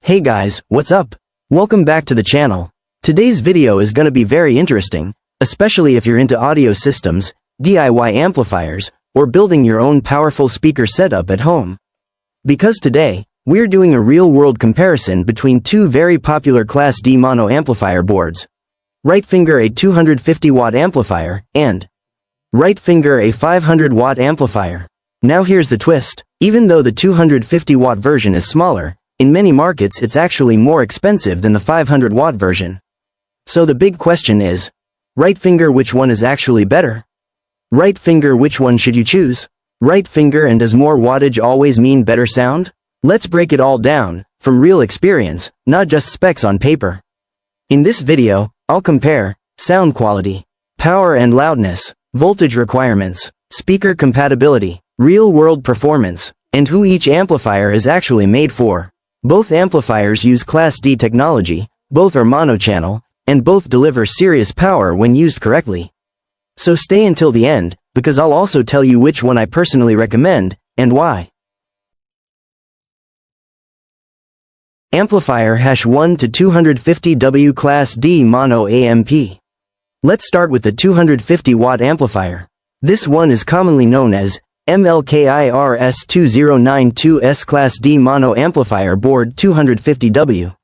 Hey guys, what's up? Welcome back to the channel. Today's video is gonna be very interesting, especially if you're into audio systems, DIY amplifiers, or building your own powerful speaker setup at home. Because today, we're doing a real-world comparison between two very popular Class D mono amplifier boards. Right Finger a 250-watt amplifier, and Right Finger a 500-watt amplifier. Now here's the twist. Even though the 250-watt version is smaller, in many markets it's actually more expensive than the 500-watt version. So the big question is, Right Finger, which one is actually better? Right Finger, which one should you choose? Right Finger, and does more wattage always mean better sound? Let's break it all down, from real experience, not just specs on paper. In this video, I'll compare sound quality, power and loudness, voltage requirements, speaker compatibility, real-world performance, and who each amplifier is actually made for. Both amplifiers use Class D technology, both are mono-channel, and both deliver serious power when used correctly. So stay until the end, because I'll also tell you which one I personally recommend, and why. Amplifier #1 to 250W Class D Mono AMP. Let's start with the 250-watt amplifier. This one is commonly known as MLKIRS 2092S Class D Mono Amplifier Board 250W.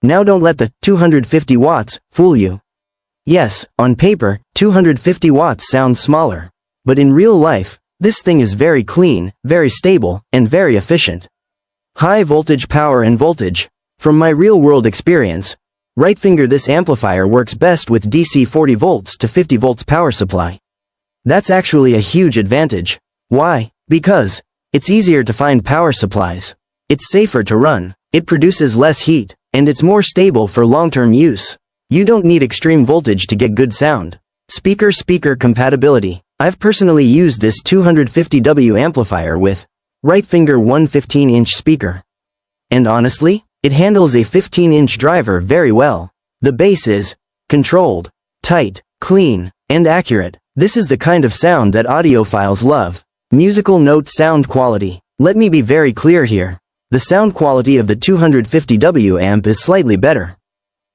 Now don't let the 250 watts fool you. Yes, on paper, 250 watts sounds smaller. But in real life, this thing is very clean, very stable, and very efficient. High voltage power and voltage. From my real-world experience, Right Finger, this amplifier works best with DC 40 volts to 50 volts power supply. That's actually a huge advantage. Why? Because it's easier to find power supplies. It's safer to run, it produces less heat, and it's more stable for long-term use. You don't need extreme voltage to get good sound. Speaker compatibility. I've personally used this 250W amplifier with Right Finger 115-inch speaker. And honestly, it handles a 15-inch driver very well. The bass is controlled, tight, clean, and accurate. This is the kind of sound that audiophiles love. Musical note sound quality. Let me be very clear here. The sound quality of the 250W amp is slightly better.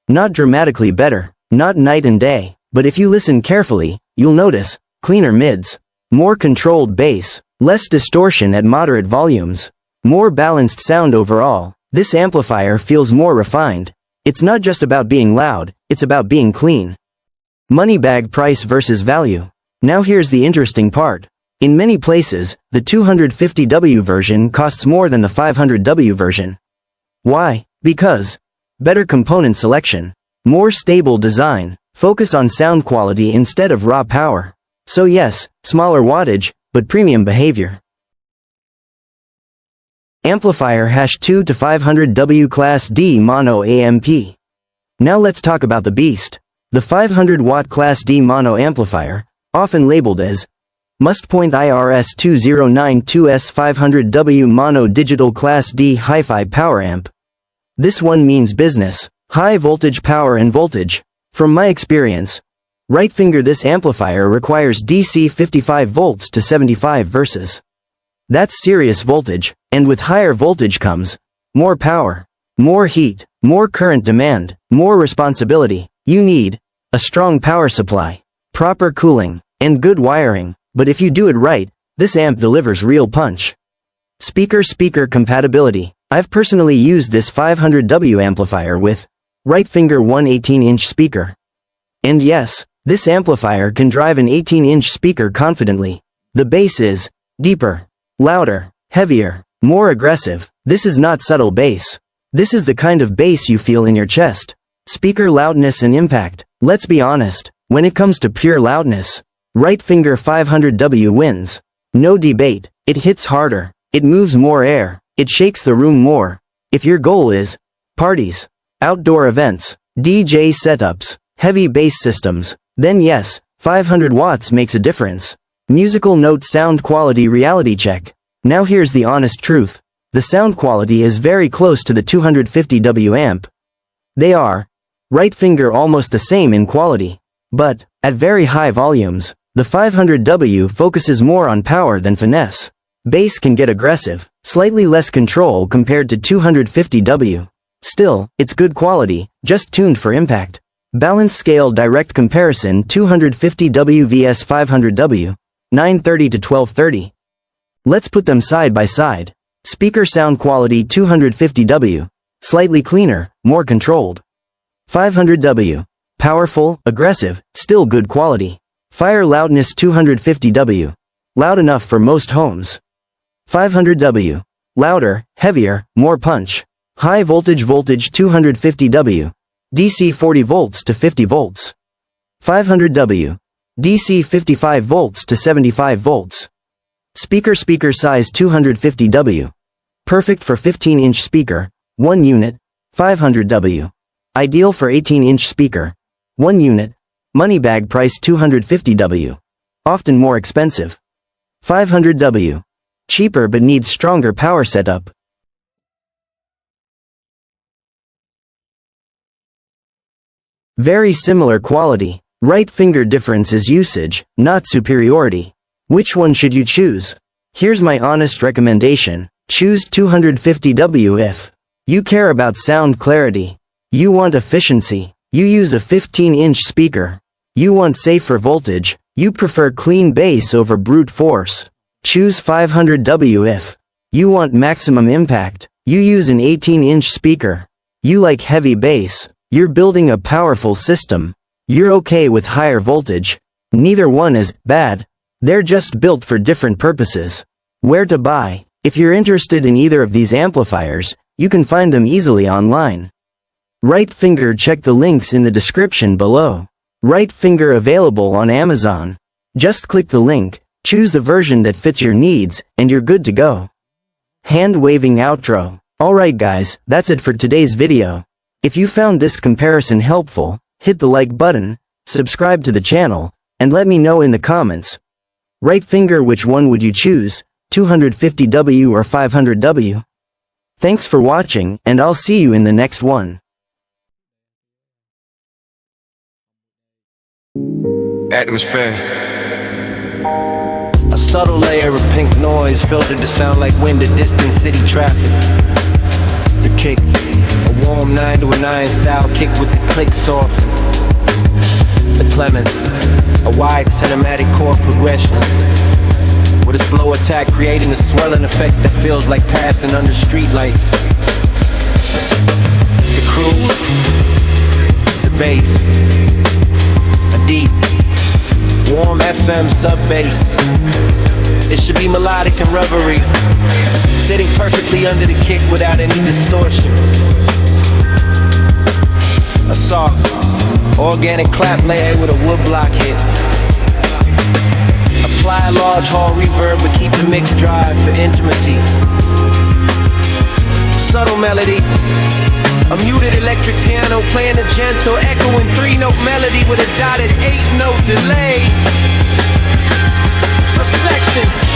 Not dramatically better, not night and day, but if you listen carefully, you'll notice cleaner mids, more controlled bass, less distortion at moderate volumes, more balanced sound overall. This amplifier feels more refined. It's not just about being loud, it's about being clean. Money bag price versus value. Now here's the interesting part. In many places, the 250W version costs more than the 500W version. Why? Because better component selection, more stable design, focus on sound quality instead of raw power. So yes, smaller wattage, but premium behavior. Amplifier #2 to 500W Class D Mono AMP. Now let's talk about the beast. The 500-watt Class D mono amplifier, often labeled as Mustpoint IRS 2092S 500W Mono Digital Class D Hi-Fi Power Amp. This one means business, high voltage power and voltage. From my experience, Right Finger, this amplifier requires DC 55 volts to 75 versus. That's serious voltage, and with higher voltage comes more power, more heat, more current demand, more responsibility. You need a strong power supply, proper cooling, and good wiring. But if you do it right, this amp delivers real punch. Speaker compatibility. I've personally used this 500W amplifier with Right Finger 118-inch speaker. And yes, this amplifier can drive an 18-inch speaker confidently. The bass is deeper, louder, heavier, more aggressive. This is not subtle bass. This is the kind of bass you feel in your chest. Speaker loudness and impact. Let's be honest, when it comes to pure loudness, Right Finger 500W wins. No debate. It hits harder, it moves more air, it shakes the room more. If your goal is parties, outdoor events, DJ setups, heavy bass systems, then yes, 500 watts makes a difference. Musical note sound quality reality check. Now here's the honest truth. The sound quality is very close to the 250W amp. They are, Right Finger, almost the same in quality. But, at very high volumes, the 500W focuses more on power than finesse. Bass can get aggressive, slightly less control compared to 250W. Still, it's good quality, just tuned for impact. Balance scale direct comparison 250W vs 500W, 930 to 1230. Let's put them side by side. Speaker sound quality 250W, slightly cleaner, more controlled. 500W, powerful, aggressive, still good quality. Fire loudness 250W, loud enough for most homes. 500W, louder, heavier, more punch. High voltage 250W, DC 40 volts to 50 volts. 500W, DC 55 volts to 75 volts. Speaker size 250W, perfect for 15-inch speaker, 1 unit. 500W, ideal for 18-inch speaker, 1 unit. Money bag price 250W, often more expensive. 500W, cheaper but needs stronger power setup. Very similar quality. Right finger difference is usage, not superiority. Which one should you choose? Here's my honest recommendation. Choose 250W if you care about sound clarity. You want efficiency. You use a 15-inch speaker. You want safer voltage. You prefer clean bass over brute force. Choose 500W if you want maximum impact. You use an 18-inch speaker. You like heavy bass. You're building a powerful system. You're okay with higher voltage. Neither one is bad. They're just built for different purposes. Where to buy? If you're interested in either of these amplifiers, you can find them easily online. Right finger, check the links in the description below. Right finger available on Amazon. Just click the link, choose the version that fits your needs, and you're good to go. Hand waving outro. Alright guys, that's it for today's video. If you found this comparison helpful, hit the like button, subscribe to the channel, and let me know in the comments. Right finger, which one would you choose, 250W or 500W? Thanks for watching, and I'll see you in the next one. Atmosphere. A subtle layer of pink noise filtered to sound like wind of distant city traffic. The kick, a warm 9 to a 9 style kick with the click softened. The Clemens, a wide cinematic chord progression with a slow attack creating a swelling effect that feels like passing under streetlights. The cruise, the bass, a deep, warm FM sub-bass. It should be melodic and reverie, sitting perfectly under the kick without any distortion. A soft, organic clap layer with a woodblock hit. Apply a large hall reverb but keep the mix dry for intimacy. Subtle melody, a muted electric piano playing a gentle echoing 3-note melody with a dotted 8-note delay. Perfection.